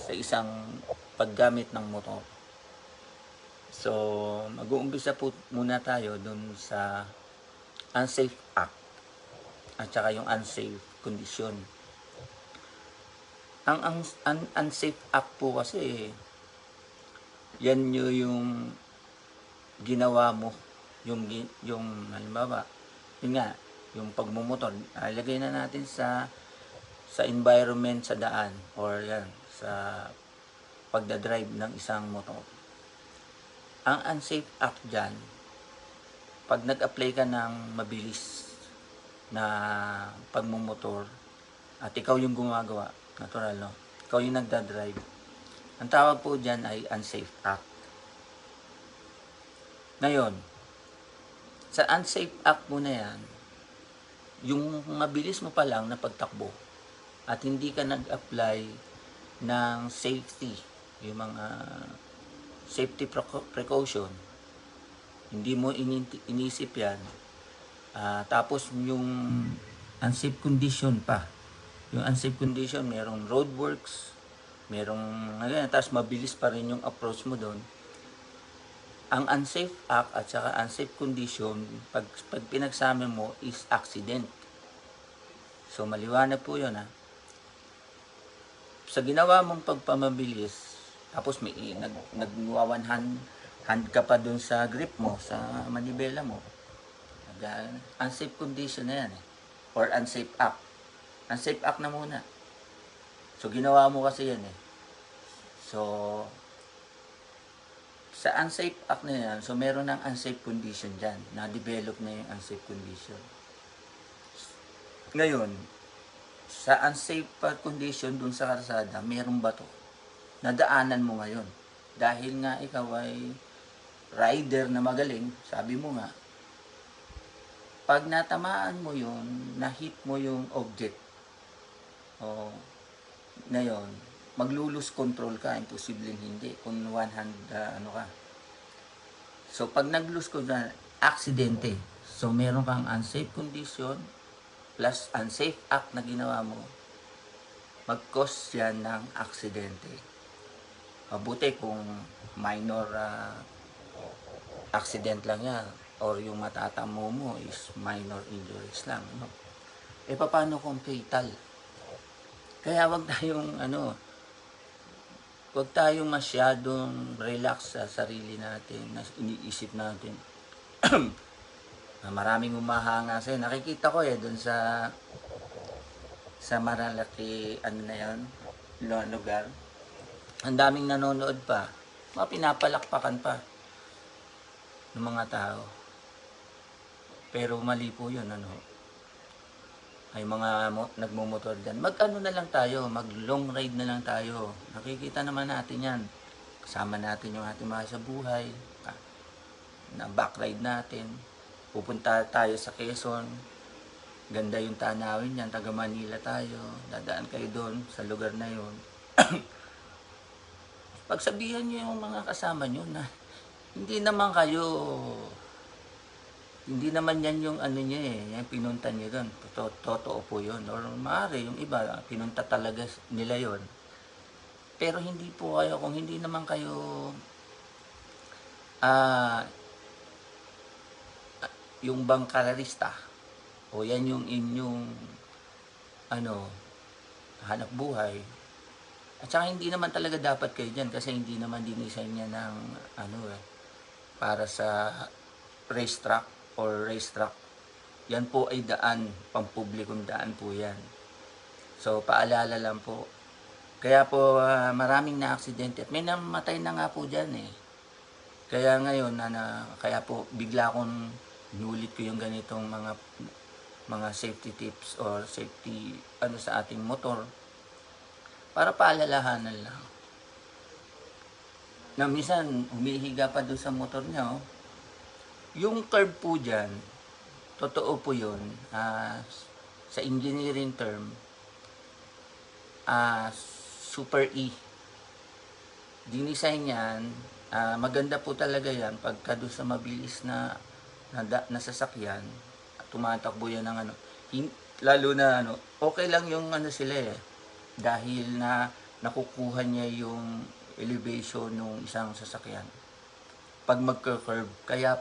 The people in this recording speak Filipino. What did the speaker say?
sa isang paggamit ng motor. So, mag-uumpisa po muna tayo dun sa unsafe act at saka yung unsafe condition. Ang unsafe act po kasi, yan yung ginawa mo, yung halimbawa, yun nga, yung pagmumotor, lagay na natin sa environment sa daan or yan, sa pagdadrive ng isang motor. Ang unsafe act dyan, pag nag-apply ka ng mabilis na pagmumotor at ikaw yung gumagawa, natural no? Ikaw yung nagdadrive. Ang tawag po dyan ay unsafe act. Ngayon, sa unsafe act mo na yan, yung mabilis mo pa lang na pagtakbo at hindi ka nag-apply ng safety, yung mga safety precaution, hindi mo inisip yan, tapos yung unsafe condition pa, yung unsafe condition, merong roadworks, merong tapos mabilis pa rin yung approach mo doon. Ang unsafe act at saka unsafe condition, pag pinagsama mo is accident. So maliwanag po yun ha. Sa ginawa mong pagpamabilis, tapos may nag-one hand ka pa dun sa grip mo, sa manibela mo. Unsafe condition na yan eh. Or unsafe act. Unsafe act na muna. So ginawa mo kasi yan eh. So sa unsafe act na yan, so meron ng unsafe condition dyan. Na-develop na yung unsafe condition. Ngayon, sa unsafe condition dun sa karsada, merong bato. Nadaanan mo ngayon. Dahil nga ikaw ay rider na magaling, sabi mo nga, pag natamaan mo yun, na-hit mo yung object, ngayon, maglulus control ka, imposibleng hindi, kung one hand, ka. So, pag nag-lose control, aksidente. So, meron kang unsafe condition, plus unsafe act na ginawa mo, mag-cause yan ng aksidente. Mabuti kung minor accident lang yan, or yung matatamo mo is minor injuries lang. No? Paano kung fatal? Kaya wag tayong masyadong relax sa sarili natin, na iniisip natin. Maraming humahanga sa'yo. Nakikita ko doon sa Malalaki, na yun, lugar. Ang daming nanonood pa. Mga pinapalakpakan pa ng mga tao. Pero mali po yun, ay mga nagmumotor dyan. Na lang tayo, mag long ride na lang tayo. Nakikita naman natin yan. Kasama natin yung ating mga sa buhay. Na back ride natin. Pupunta tayo sa Quezon. Ganda yung tanawin yan. Taga Manila tayo. Dadaan kayo doon sa lugar na yun. Pagsabihan nyo yung mga kasama nyo na hindi naman yan yung nyo yung pinunta nyo doon. Totoo po yun. Or maaari yung iba, pinunta talaga nila yon. Pero hindi po kayo, kung hindi naman kayo yung bangkarista, o yan yung inyong hanap buhay. At saka hindi naman talaga dapat kayo dyan kasi hindi naman dinisign niya ng para sa racetrack or racetrack. Yan po ay daan, pampublikong daan po yan. So paalala lang po. Kaya po maraming na-aksidente at may namatay na nga po dyan eh. Kaya ngayon, kaya po bigla akong inulit ko yung ganitong mga safety tips or safety sa ating motor. Para paalalahanan lang. Na minsan, humihiga pa doon sa motor niya. Yung curve po dyan, totoo po yun. Sa engineering term, Super E. Dinisign yan, maganda po talaga yan pagka doon sa mabilis na sasakyan, tumatakbo yan ng lalo na okay lang yung sila dahil na nakukuha niya yung elevation ng isang sasakyan pag magka-curve. Kaya